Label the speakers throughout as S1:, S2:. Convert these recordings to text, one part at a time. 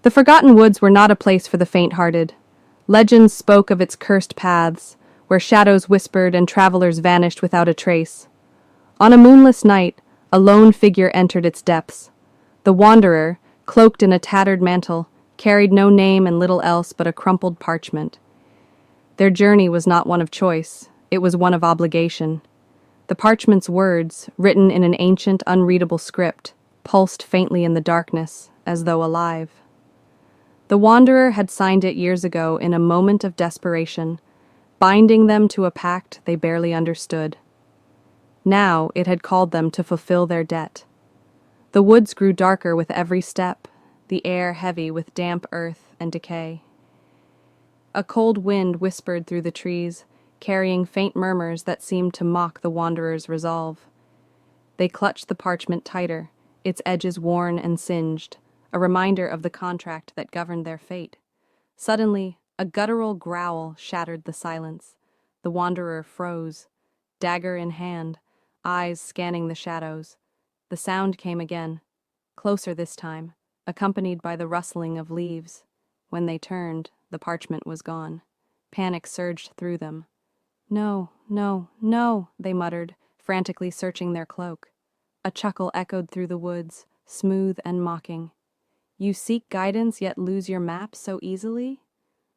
S1: The Forgotten Woods were not a place for the faint-hearted. Legends spoke of its cursed paths, where shadows whispered and travelers vanished without a trace. On a moonless night, a lone figure entered its depths. The wanderer, cloaked in a tattered mantle, carried no name and little else but a crumpled parchment. Their journey was not one of choice, it was one of obligation. The parchment's words, written in an ancient, unreadable script, pulsed faintly in the darkness, as though alive. The wanderer had signed it years ago in a moment of desperation, binding them to a pact they barely understood. Now it had called them to fulfill their debt. The woods grew darker with every step, the air heavy with damp earth and decay. A cold wind whispered through the trees, carrying faint murmurs that seemed to mock the wanderer's resolve. They clutched the parchment tighter, its edges worn and singed, a reminder of the contract that governed their fate. Suddenly, a guttural growl shattered the silence. The wanderer froze, dagger in hand, eyes scanning the shadows. The sound came again, closer this time, accompanied by the rustling of leaves. When they turned, the parchment was gone. Panic surged through them. "No, no, no," they muttered, frantically searching their cloak. A chuckle echoed through the woods, smooth and mocking. "You seek guidance yet lose your map so easily?"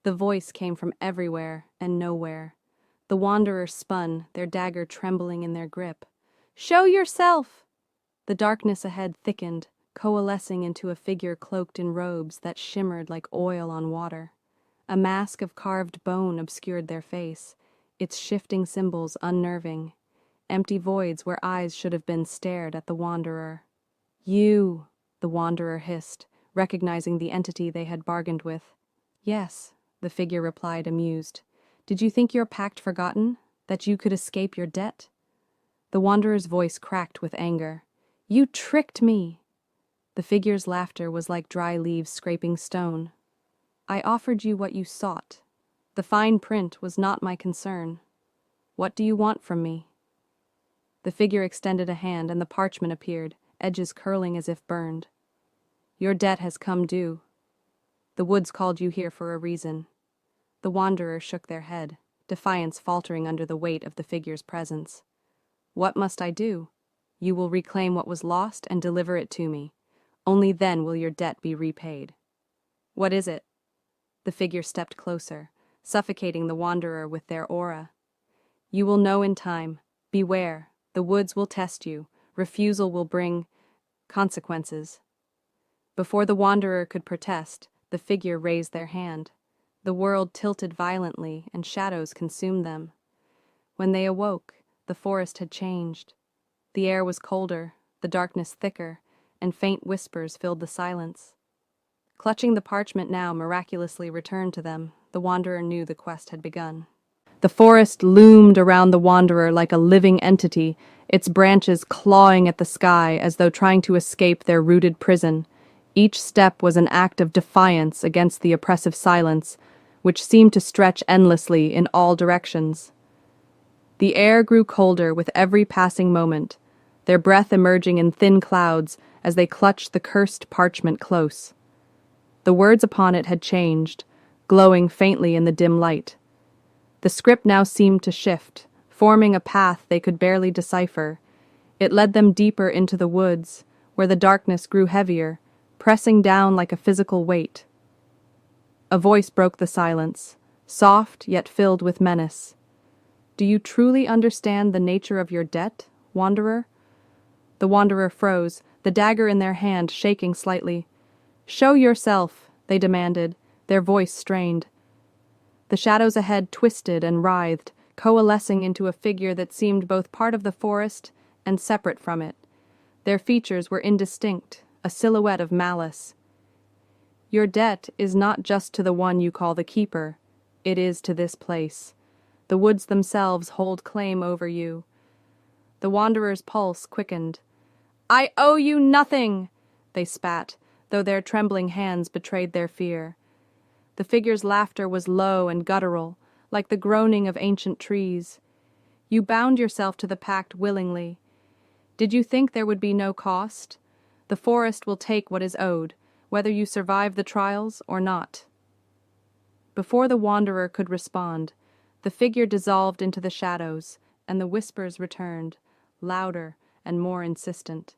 S1: The voice came from everywhere and nowhere. The wanderers spun, their dagger trembling in their grip. "Show yourself!" The darkness ahead thickened, coalescing into a figure cloaked in robes that shimmered like oil on water. A mask of carved bone obscured their face, its shifting symbols unnerving. Empty voids where eyes should have been stared at the wanderer. "You," the wanderer hissed, recognizing the entity they had bargained with. "Yes," the figure replied, amused. "Did you think your pact forgotten? That you could escape your debt?" The wanderer's voice cracked with anger. "You tricked me!" The figure's laughter was like dry leaves scraping stone. "I offered you what you sought. The fine print was not my concern. What do you want from me?" The figure extended a hand and the parchment appeared, edges curling as if burned. "Your debt has come due. The woods called you here for a reason." The wanderer shook their head, defiance faltering under the weight of the figure's presence. "What must I do? You will reclaim what was lost and deliver it to me. Only then will your debt be repaid." "What is it?" The figure stepped closer, suffocating the wanderer with their aura. "You will know in time. Beware. The woods will test you. Refusal will bring consequences." Before the wanderer could protest, the figure raised their hand. The world tilted violently, and shadows consumed them. When they awoke, the forest had changed. The air was colder, the darkness thicker, and faint whispers filled the silence. Clutching the parchment now miraculously returned to them, the wanderer knew the quest had begun. The forest loomed around the wanderer like a living entity, its branches clawing at the sky as though trying to escape their rooted prison. Each step was an act of defiance against the oppressive silence, which seemed to stretch endlessly in all directions. The air grew colder with every passing moment, their breath emerging in thin clouds as they clutched the cursed parchment close. The words upon it had changed, glowing faintly in the dim light. The script now seemed to shift, forming a path they could barely decipher. It led them deeper into the woods, where the darkness grew heavier, pressing down like a physical weight. A voice broke the silence, soft yet filled with menace. "Do you truly understand the nature of your debt, wanderer?" The wanderer froze, the dagger in their hand shaking slightly. "Show yourself," they demanded, their voice strained. The shadows ahead twisted and writhed, coalescing into a figure that seemed both part of the forest and separate from it. Their features were indistinct, a silhouette of malice. "Your debt is not just to the one you call the keeper. It is to this place. The woods themselves hold claim over you." The wanderer's pulse quickened. "I owe you nothing!" they spat, though their trembling hands betrayed their fear. The figure's laughter was low and guttural, like the groaning of ancient trees. "You bound yourself to the pact willingly. Did you think there would be no cost? The forest will take what is owed. whether you survive the trials or not. Before the wanderer could respond, the figure dissolved into the shadows, and the whispers returned, louder and more insistent.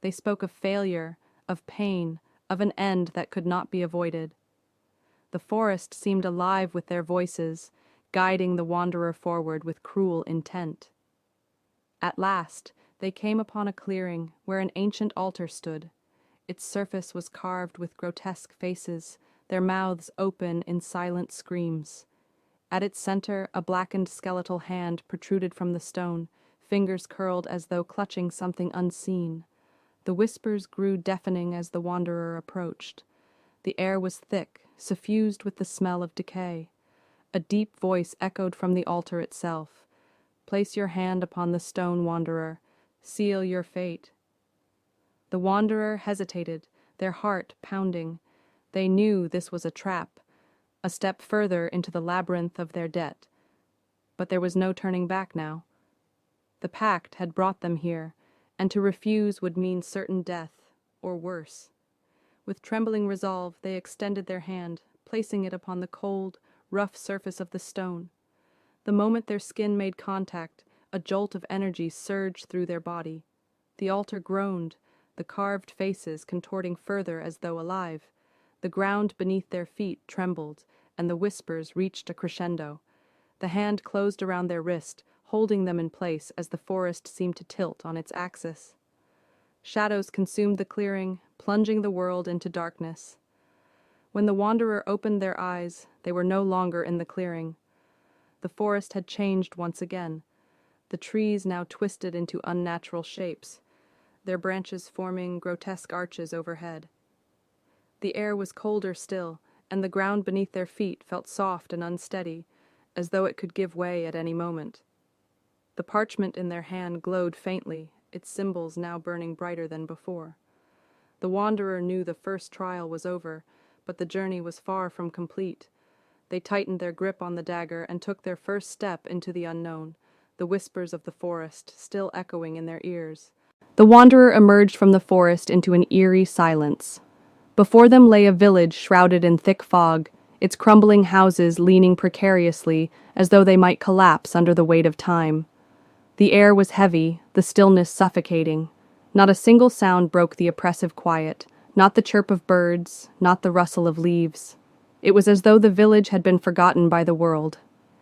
S1: They spoke of failure, of pain, of an end that could not be avoided. The forest seemed alive with their voices, guiding the wanderer forward with cruel intent. At last, they came upon a clearing where an ancient altar stood. Its surface was carved with grotesque faces, their mouths open in silent screams. At its center, a blackened skeletal hand protruded from the stone, fingers curled as though clutching something unseen. The whispers grew deafening as the wanderer approached. The air was thick, suffused with the smell of decay. A deep voice echoed from the altar itself. "Place your hand upon the stone, wanderer. Seal your fate." The wanderer hesitated, their heart pounding. They knew this was a trap, a step further into the labyrinth of their debt. But there was no turning back now. The pact had brought them here, and to refuse would mean certain death, or worse. With trembling resolve, they extended their hand, placing it upon the cold, rough surface of the stone. The moment their skin made contact, a jolt of energy surged through their body. The altar groaned, the carved faces contorting further as though alive. The ground beneath their feet trembled, and the whispers reached a crescendo. The hand closed around their wrist, holding them in place as the forest seemed to tilt on its axis. Shadows consumed the clearing, plunging the world into darkness. When the wanderer opened their eyes, they were no longer in the clearing. The forest had changed once again. The trees now twisted into unnatural shapes, their branches forming grotesque arches overhead. The air was colder still, and the ground beneath their feet felt soft and unsteady, as though it could give way at any moment. The parchment in their hand glowed faintly, its symbols now burning brighter than before. The wanderer knew the first trial was over, but the journey was far from complete. They tightened their grip on the dagger and took their first step into the unknown, the whispers of the forest still echoing in their ears. The wanderer emerged from the forest into an eerie silence. Before them lay a village shrouded in thick fog, its crumbling houses leaning precariously as though they might collapse under the weight of time. The air was heavy, the stillness suffocating. Not a single sound broke the oppressive quiet, not the chirp of birds, not the rustle of leaves. It was as though the village had been forgotten by the world.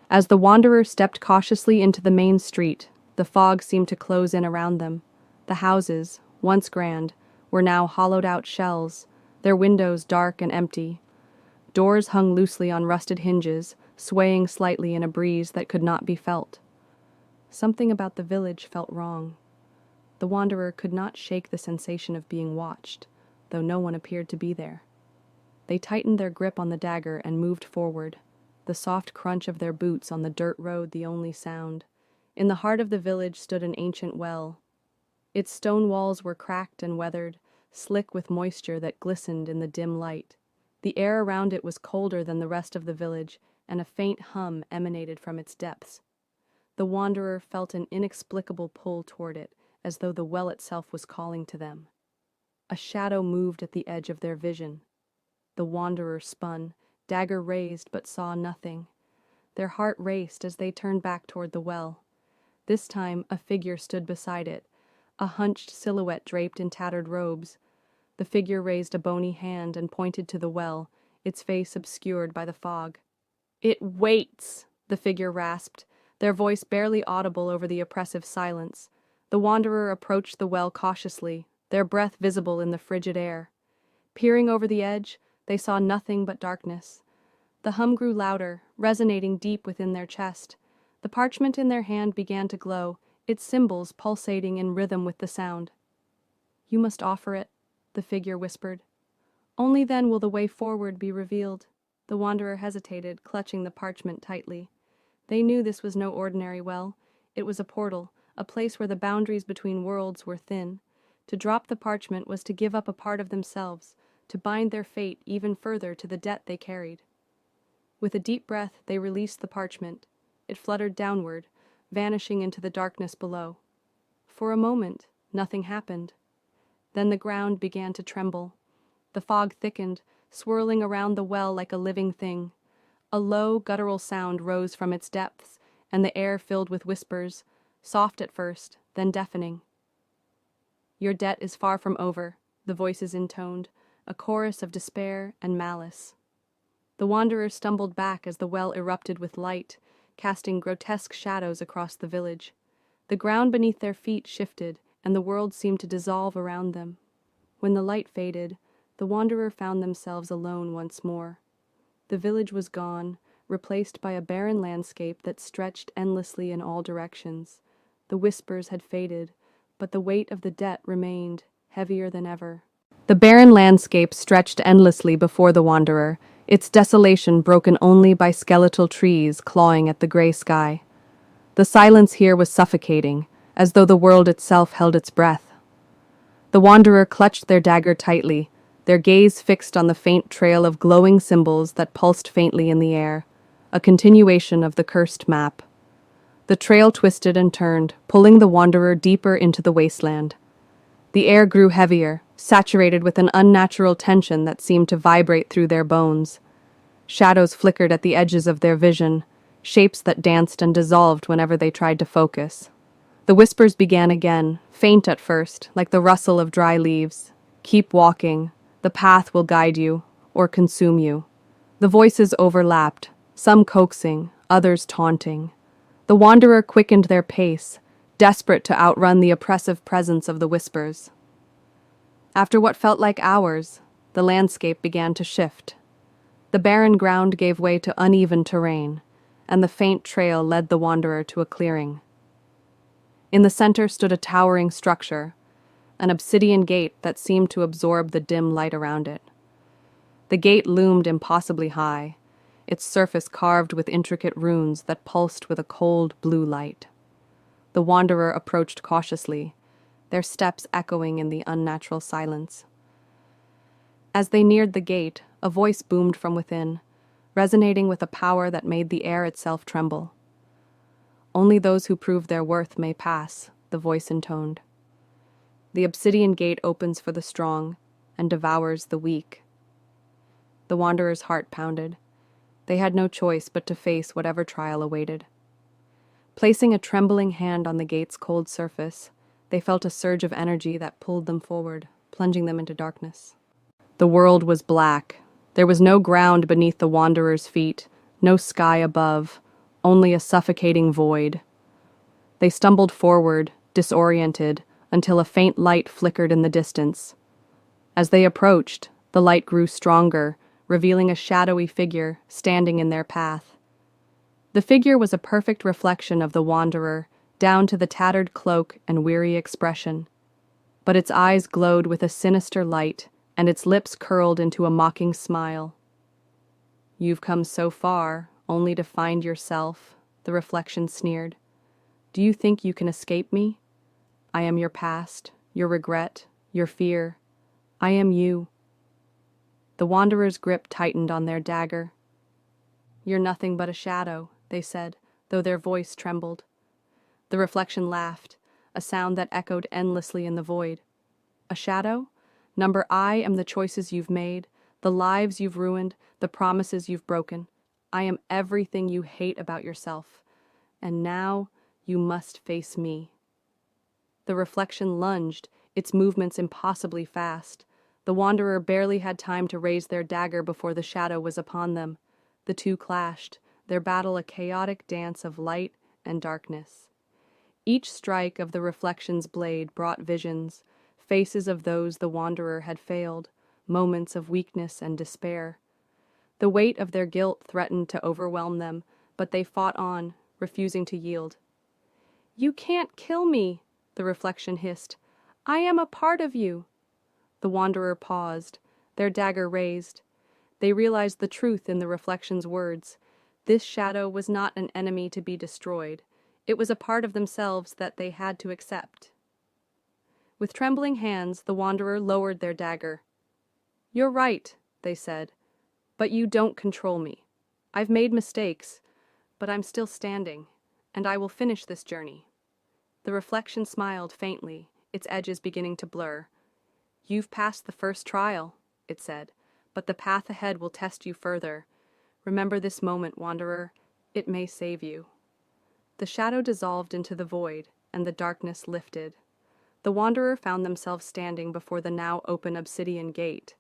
S1: As the wanderer stepped cautiously into the main street, the fog seemed to close in around them. The houses, once grand, were now hollowed-out shells, their windows dark and empty. Doors hung loosely on rusted hinges, swaying slightly in a breeze that could not be felt. Something about the village felt wrong. The wanderer could not shake the sensation of being watched, though no one appeared to be there. They tightened their grip on the dagger and moved forward, the soft crunch of their boots on the dirt road the only sound. In the heart of the village stood an ancient well. Its stone walls were cracked and weathered, slick with moisture that glistened in the dim light. The air around it was colder than the rest of the village, and a faint hum emanated from its depths. The wanderer felt an inexplicable pull toward it, as though the well itself was calling to them. A shadow moved at the edge of their vision. The wanderer spun, dagger raised, but saw nothing. Their heart raced as they turned back toward the well. This time a figure stood beside it, a hunched silhouette draped in tattered robes. The figure raised a bony hand and pointed to the well, its face obscured by the fog. "It waits," the figure rasped, their voice barely audible over the oppressive silence. The wanderer approached the well cautiously, their breath visible in the frigid air. Peering over the edge, they saw nothing but darkness. The hum grew louder, resonating deep within their chest. The parchment in their hand began to glow, its symbols pulsating in rhythm with the sound. "You must offer it," the figure whispered. "Only then will the way forward be revealed." The wanderer hesitated, clutching the parchment tightly. They knew this was no ordinary well. It was a portal, a place where the boundaries between worlds were thin. To drop the parchment was to give up a part of themselves, to bind their fate even further to the debt they carried. With a deep breath, they released the parchment. It fluttered downward, vanishing into the darkness below. For a moment, nothing happened. Then the ground began to tremble. The fog thickened, swirling around the well like a living thing. A low, guttural sound rose from its depths, and the air filled with whispers, soft at first, then deafening. Your debt is far from over, the voices intoned, a chorus of despair and malice. The wanderer stumbled back as the well erupted with light, casting grotesque shadows across the village. The ground beneath their feet shifted, and the world seemed to dissolve around them. When the light faded, the wanderer found themselves alone once more. The village was gone, replaced by a barren landscape that stretched endlessly in all directions. The whispers had faded, but the weight of the debt remained, heavier than ever. The barren landscape stretched endlessly before the wanderer, its desolation broken only by skeletal trees clawing at the gray sky. The silence here was suffocating, as though the world itself held its breath. The wanderer clutched their dagger tightly, their gaze fixed on the faint trail of glowing symbols that pulsed faintly in the air, a continuation of the cursed map. The trail twisted and turned, pulling the wanderer deeper into the wasteland. The air grew heavier, saturated with an unnatural tension that seemed to vibrate through their bones. Shadows flickered at the edges of their vision, shapes that danced and dissolved whenever they tried to focus. The whispers began again, faint at first, like the rustle of dry leaves. Keep walking. The path will guide you, or consume you. The voices overlapped, some coaxing, others taunting. The wanderer quickened their pace, desperate to outrun the oppressive presence of the whispers. After what felt like hours, the landscape began to shift. The barren ground gave way to uneven terrain, and the faint trail led the wanderer to a clearing. In the center stood a towering structure, an obsidian gate that seemed to absorb the dim light around it. The gate loomed impossibly high, its surface carved with intricate runes that pulsed with a cold blue light. The wanderer approached cautiously, their steps echoing in the unnatural silence. As they neared the gate, a voice boomed from within, resonating with a power that made the air itself tremble. Only those who prove their worth may pass, the voice intoned. The obsidian gate opens for the strong and devours the weak. The wanderer's heart pounded. They had no choice but to face whatever trial awaited. Placing a trembling hand on the gate's cold surface, they felt a surge of energy that pulled them forward, plunging them into darkness. The world was black. There was no ground beneath the wanderer's feet, no sky above, only a suffocating void. They stumbled forward, disoriented, until a faint light flickered in the distance. As they approached, the light grew stronger, revealing a shadowy figure standing in their path. The figure was a perfect reflection of the wanderer, down to the tattered cloak and weary expression. But its eyes glowed with a sinister light, and its lips curled into a mocking smile. "You've come so far, only to find yourself," the reflection sneered. "Do you think you can escape me? I am your past, your regret, your fear. I am you." The wanderer's grip tightened on their dagger. "You're nothing but a shadow," they said, though their voice trembled. The reflection laughed, a sound that echoed endlessly in the void. "A shadow? Number I am the choices you've made, the lives you've ruined, the promises you've broken. I am everything you hate about yourself. And now you must face me." The reflection lunged, its movements impossibly fast. The wanderer barely had time to raise their dagger before the shadow was upon them. The two clashed, their battle a chaotic dance of light and darkness. Each strike of the reflection's blade brought visions, faces of those the wanderer had failed, moments of weakness and despair. The weight of their guilt threatened to overwhelm them, but they fought on, refusing to yield. "You can't kill me," the reflection hissed. "I am a part of you." The wanderer paused, their dagger raised. They realized the truth in the reflection's words. This shadow was not an enemy to be destroyed. It was a part of themselves that they had to accept. With trembling hands, the wanderer lowered their dagger. "You're right," they said, "but you don't control me. I've made mistakes, but I'm still standing, and I will finish this journey." The reflection smiled faintly, its edges beginning to blur. "You've passed the first trial. it said, but the path ahead will test you further. Remember this moment, wanderer. It may save you. The shadow dissolved into the void, and the darkness lifted. The wanderer found themselves standing before the now open obsidian gate.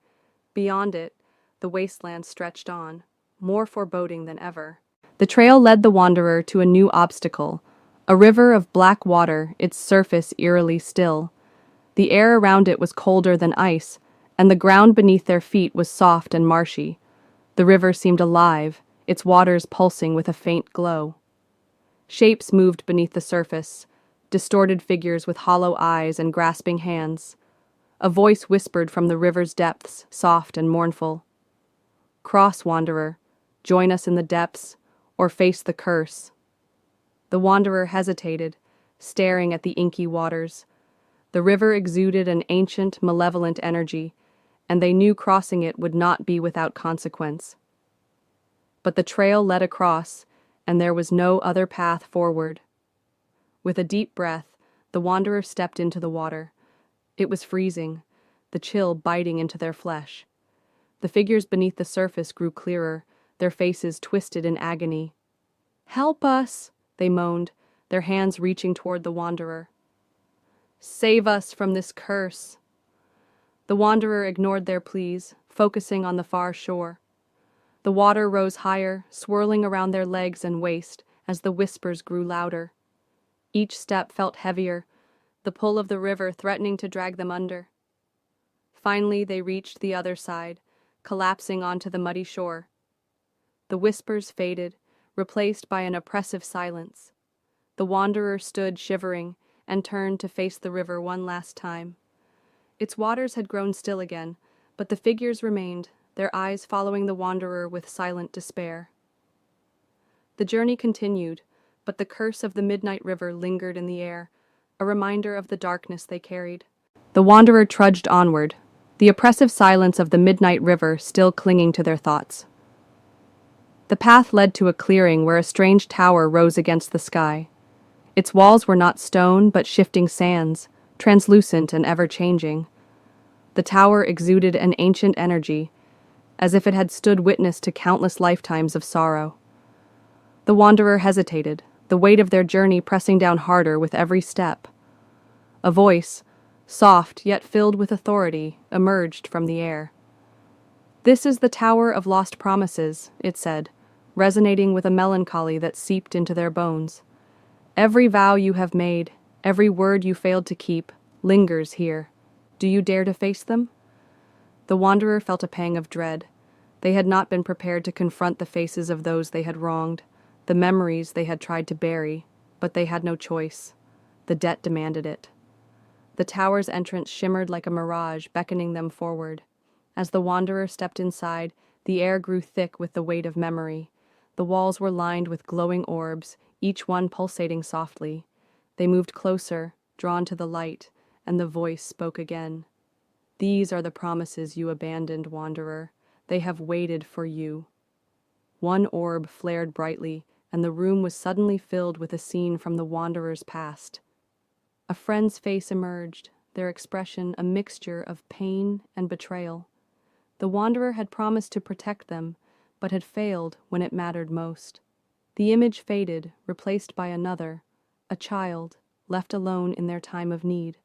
S1: Beyond it, the wasteland stretched on, more foreboding than ever. The trail led the wanderer to a new obstacle, a river of black water, its surface eerily still. The air around it was colder than ice, and the ground beneath their feet was soft and marshy. The river seemed alive, its waters pulsing with a faint glow. Shapes moved beneath the surface, distorted figures with hollow eyes and grasping hands. A voice whispered from the river's depths, soft and mournful. "Cross, wanderer. Join us in the depths, or face the curse." The wanderer hesitated, staring at the inky waters. The river exuded an ancient, malevolent energy, and they knew crossing it would not be without consequence. But the trail led across, and there was no other path forward. With a deep breath, the wanderer stepped into the water. It was freezing, the chill biting into their flesh. The figures beneath the surface grew clearer, their faces twisted in agony. "Help us!" they moaned, their hands reaching toward the wanderer. "Save us from this curse!" The wanderer ignored their pleas, focusing on the far shore. The water rose higher, swirling around their legs and waist as the whispers grew louder. Each step felt heavier, the pull of the river threatening to drag them under. Finally, they reached the other side, collapsing onto the muddy shore. The whispers faded, replaced by an oppressive silence. The wanderer stood shivering and turned to face the river one last time. Its waters had grown still again, but the figures remained, their eyes following the wanderer with silent despair. The journey continued, but the curse of the midnight river lingered in the air, a reminder of the darkness they carried. The wanderer trudged onward, the oppressive silence of the midnight river still clinging to their thoughts. The path led to a clearing where a strange tower rose against the sky. Its walls were not stone, but shifting sands, translucent and ever-changing. The tower exuded an ancient energy, as if it had stood witness to countless lifetimes of sorrow. The wanderer hesitated, the weight of their journey pressing down harder with every step. A voice, soft yet filled with authority, emerged from the air. "This is the Tower of Lost Promises," it said, resonating with a melancholy that seeped into their bones. "Every vow you have made, every word you failed to keep, lingers here. Do you dare to face them?" The wanderer felt a pang of dread. They had not been prepared to confront the faces of those they had wronged, the memories they had tried to bury, but they had no choice. The debt demanded it. The tower's entrance shimmered like a mirage, beckoning them forward. As the wanderer stepped inside, the air grew thick with the weight of memory. The walls were lined with glowing orbs, each one pulsating softly. They moved closer, drawn to the light, and the voice spoke again. "These are the promises you abandoned, wanderer. They have waited for you." One orb flared brightly, and the room was suddenly filled with a scene from the wanderer's past. A friend's face emerged, their expression a mixture of pain and betrayal. The wanderer had promised to protect them, but had failed when it mattered most. The image faded, replaced by another, a child, left alone in their time of need.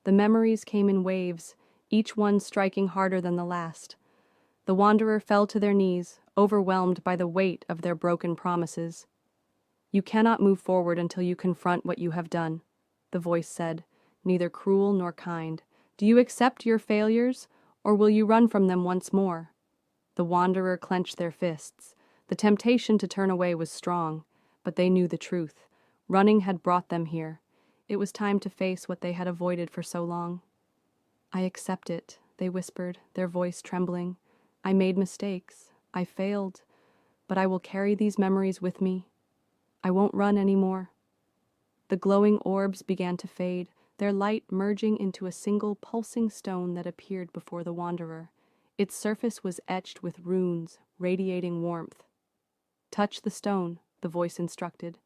S1: The memories came in waves, each one striking harder than the last. The wanderer fell to their knees, overwhelmed by the weight of their broken promises. "You cannot move forward until you confront what you have done," the voice said, neither cruel nor kind. "Do you accept your failures, or will you run from them once more?" The wanderer clenched their fists. The temptation to turn away was strong, but they knew the truth. Running had brought them here. It was time to face what they had avoided for so long. "I accept it," they whispered, their voice trembling. "I made mistakes. I failed. But I will carry these memories with me. I won't run anymore." The glowing orbs began to fade, their light merging into a single pulsing stone that appeared before the wanderer. Its surface was etched with runes, radiating warmth. "Touch the stone," the voice instructed.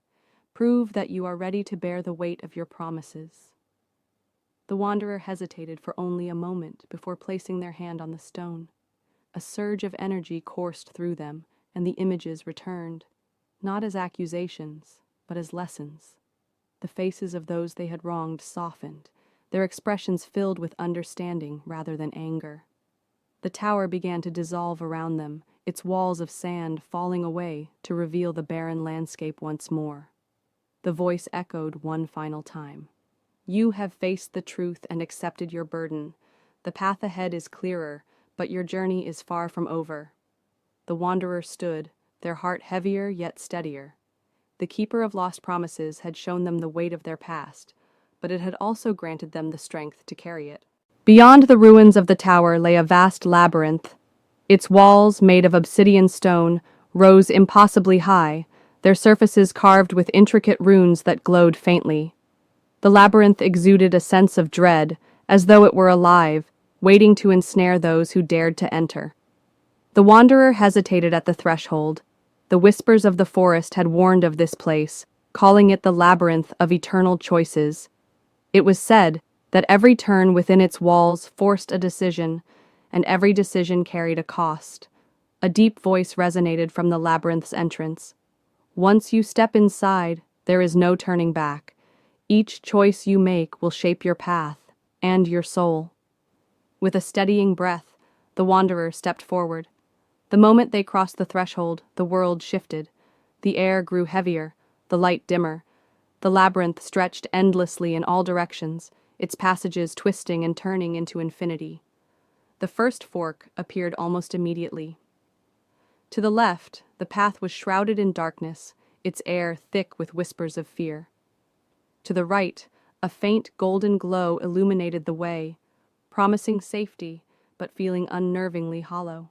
S1: "Prove that you are ready to bear the weight of your promises." The wanderer hesitated for only a moment before placing their hand on the stone. A surge of energy coursed through them, and the images returned, not as accusations, but as lessons. The faces of those they had wronged softened, their expressions filled with understanding rather than anger. The tower began to dissolve around them, its walls of sand falling away to reveal the barren landscape once more. The voice echoed one final time. You have faced the truth and accepted your burden. The path ahead is clearer, but your journey is far from over. The wanderers stood, their heart heavier yet steadier. The keeper of lost promises had shown them the weight of their past, but it had also granted them the strength to carry it. Beyond the ruins of the tower lay a vast labyrinth. Its walls, made of obsidian stone, rose impossibly high, their surfaces carved with intricate runes that glowed faintly. The labyrinth exuded a sense of dread, as though it were alive, waiting to ensnare those who dared to enter. The wanderer hesitated at the threshold. The whispers of the forest had warned of this place, calling it the labyrinth of eternal choices. It was said that every turn within its walls forced a decision, and every decision carried a cost. A deep voice resonated from the labyrinth's entrance. Once you step inside, there is no turning back. Each choice you make will shape your path and your soul. With a steadying breath, the wanderer stepped forward. The moment they crossed the threshold, the world shifted. The air grew heavier, the light dimmer. The labyrinth stretched endlessly in all directions, its passages twisting and turning into infinity. The first fork appeared almost immediately. To the left, the path was shrouded in darkness, its air thick with whispers of fear. To the right, a faint golden glow illuminated the way, promising safety, but feeling unnervingly hollow.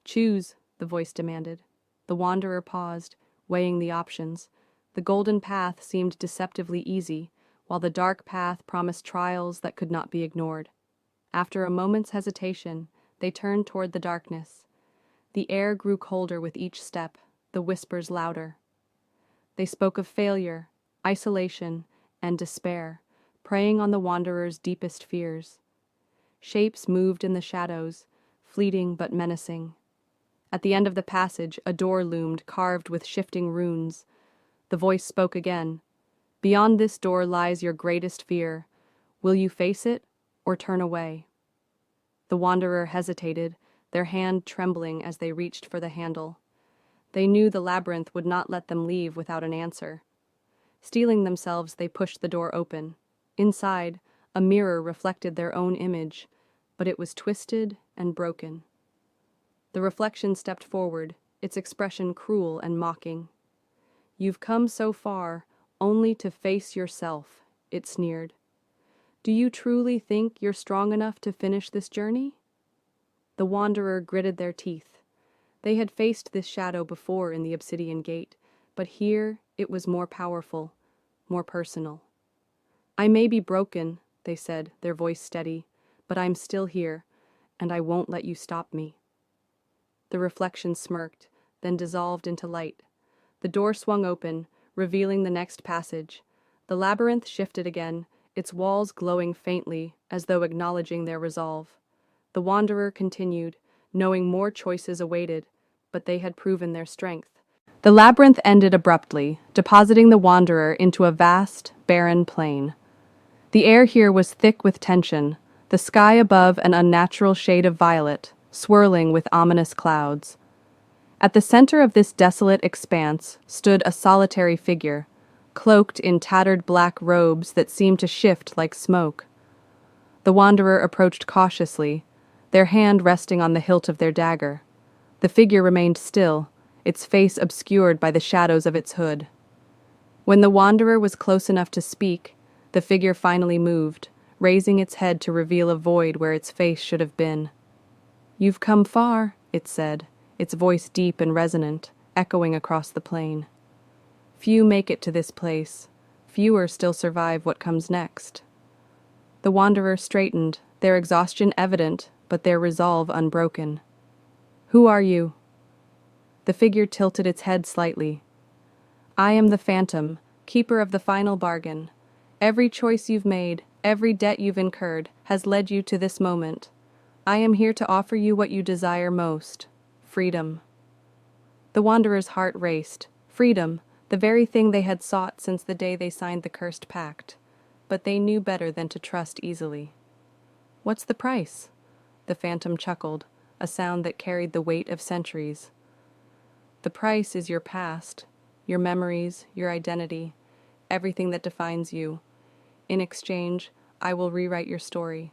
S1: Choose, the voice demanded. The wanderer paused, weighing the options. The golden path seemed deceptively easy, while the dark path promised trials that could not be ignored. After a moment's hesitation, they turned toward the darkness. The air grew colder with each step, the whispers louder. They spoke of failure, isolation, and despair, preying on the wanderer's deepest fears. Shapes moved in the shadows, fleeting but menacing. At the end of the passage, a door loomed, carved with shifting runes. The voice spoke again. Beyond this door lies your greatest fear. Will you face it or turn away? The wanderer hesitated, their hand trembling as they reached for the handle. They knew the labyrinth would not let them leave without an answer. Steeling themselves, they pushed the door open. Inside, a mirror reflected their own image, but it was twisted and broken. The reflection stepped forward, its expression cruel and mocking. You've come so far, only to face yourself, it sneered. Do you truly think you're strong enough to finish this journey? The wanderer gritted their teeth. They had faced this shadow before in the obsidian gate, but here it was more powerful, more personal. I may be broken, they said, their voice steady, but I'm still here, and I won't let you stop me. The reflection smirked, then dissolved into light. The door swung open, revealing the next passage. The labyrinth shifted again, its walls glowing faintly, as though acknowledging their resolve. The wanderer continued, knowing more choices awaited, but they had proven their strength. The labyrinth ended abruptly, depositing the wanderer into a vast, barren plain. The air here was thick with tension, the sky above an unnatural shade of violet, swirling with ominous clouds. At the center of this desolate expanse stood a solitary figure, cloaked in tattered black robes that seemed to shift like smoke. The wanderer approached cautiously, their hand resting on the hilt of their dagger. The figure remained still, its face obscured by the shadows of its hood. When the wanderer was close enough to speak, the figure finally moved, raising its head to reveal a void where its face should have been. You've come far, it said, its voice deep and resonant, echoing across the plain. Few make it to this place. Fewer still survive what comes next. The wanderer straightened, their exhaustion evident, but their resolve unbroken. Who are you? The figure tilted its head slightly. I am the phantom, keeper of the final bargain. Every choice you've made, every debt you've incurred, has led you to this moment. I am here to offer you what you desire most, freedom. The wanderer's heart raced. Freedom, the very thing they had sought since the day they signed the cursed pact. But they knew better than to trust easily. What's the price? The phantom chuckled, a sound that carried the weight of centuries. The price is your past, your memories, your identity, everything that defines you. In exchange, I will rewrite your story.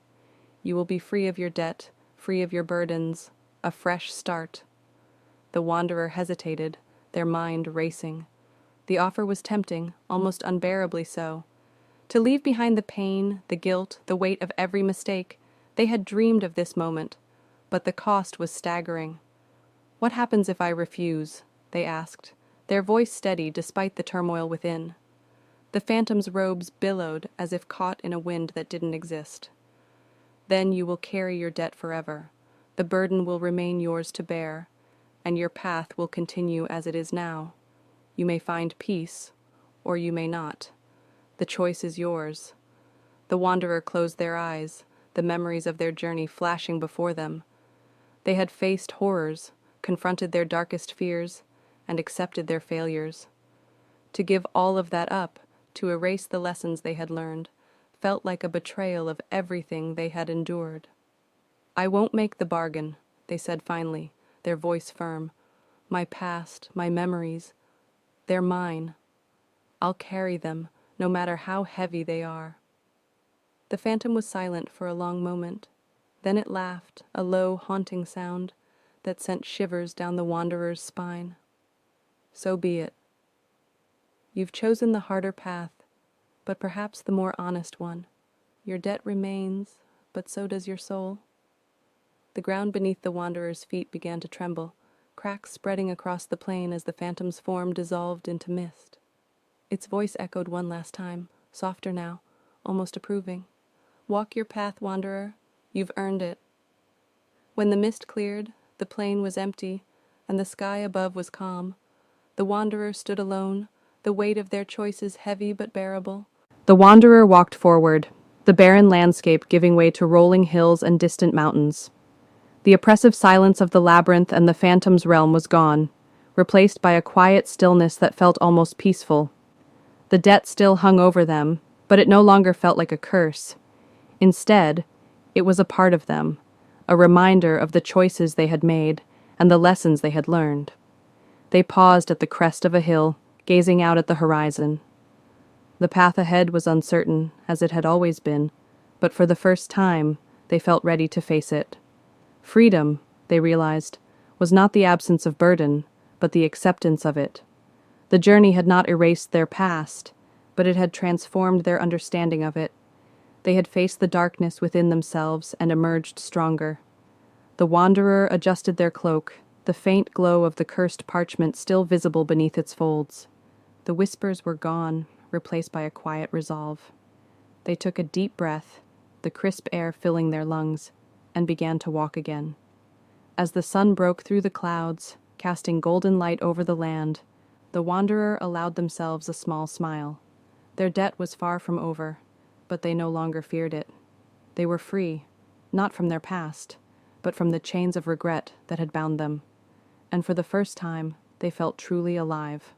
S1: You will be free of your debt, free of your burdens, a fresh start. The wanderer hesitated, their mind racing. The offer was tempting, almost unbearably so. To leave behind the pain, the guilt, the weight of every mistake, they had dreamed of this moment, but the cost was staggering. What happens if I refuse? They asked, their voice steady despite the turmoil within. The phantom's robes billowed as if caught in a wind that didn't exist. Then you will carry your debt forever. The burden will remain yours to bear, and your path will continue as it is now. You may find peace, or you may not. The choice is yours. The wanderer closed their eyes, the memories of their journey flashing before them. They had faced horrors, confronted their darkest fears, and accepted their failures. To give all of that up, to erase the lessons they had learned, felt like a betrayal of everything they had endured. I won't make the bargain, they said finally, their voice firm. My past, my memories, they're mine. I'll carry them, no matter how heavy they are. The phantom was silent for a long moment. Then it laughed, a low, haunting sound that sent shivers down the wanderer's spine. So be it. You've chosen the harder path, but perhaps the more honest one. Your debt remains, but so does your soul. The ground beneath the wanderer's feet began to tremble, cracks spreading across the plain as the phantom's form dissolved into mist. Its voice echoed one last time, softer now, almost approving. Walk your path, wanderer. You've earned it. When the mist cleared, the plain was empty, and the sky above was calm. The wanderer stood alone, the weight of their choices heavy but bearable. The wanderer walked forward, the barren landscape giving way to rolling hills and distant mountains. The oppressive silence of the labyrinth and the phantom's realm was gone, replaced by a quiet stillness that felt almost peaceful. The debt still hung over them, but it no longer felt like a curse. Instead, it was a part of them, a reminder of the choices they had made and the lessons they had learned. They paused at the crest of a hill, gazing out at the horizon. The path ahead was uncertain, as it had always been, but for the first time, they felt ready to face it. Freedom, they realized, was not the absence of burden, but the acceptance of it. The journey had not erased their past, but it had transformed their understanding of it. They had faced the darkness within themselves and emerged stronger. The wanderer adjusted their cloak, the faint glow of the cursed parchment still visible beneath its folds. The whispers were gone, replaced by a quiet resolve. They took a deep breath, the crisp air filling their lungs, and began to walk again. As the sun broke through the clouds, casting golden light over the land, the wanderer allowed themselves a small smile. Their debt was far from over, but they no longer feared it. They were free, not from their past, but from the chains of regret that had bound them. And for the first time, they felt truly alive.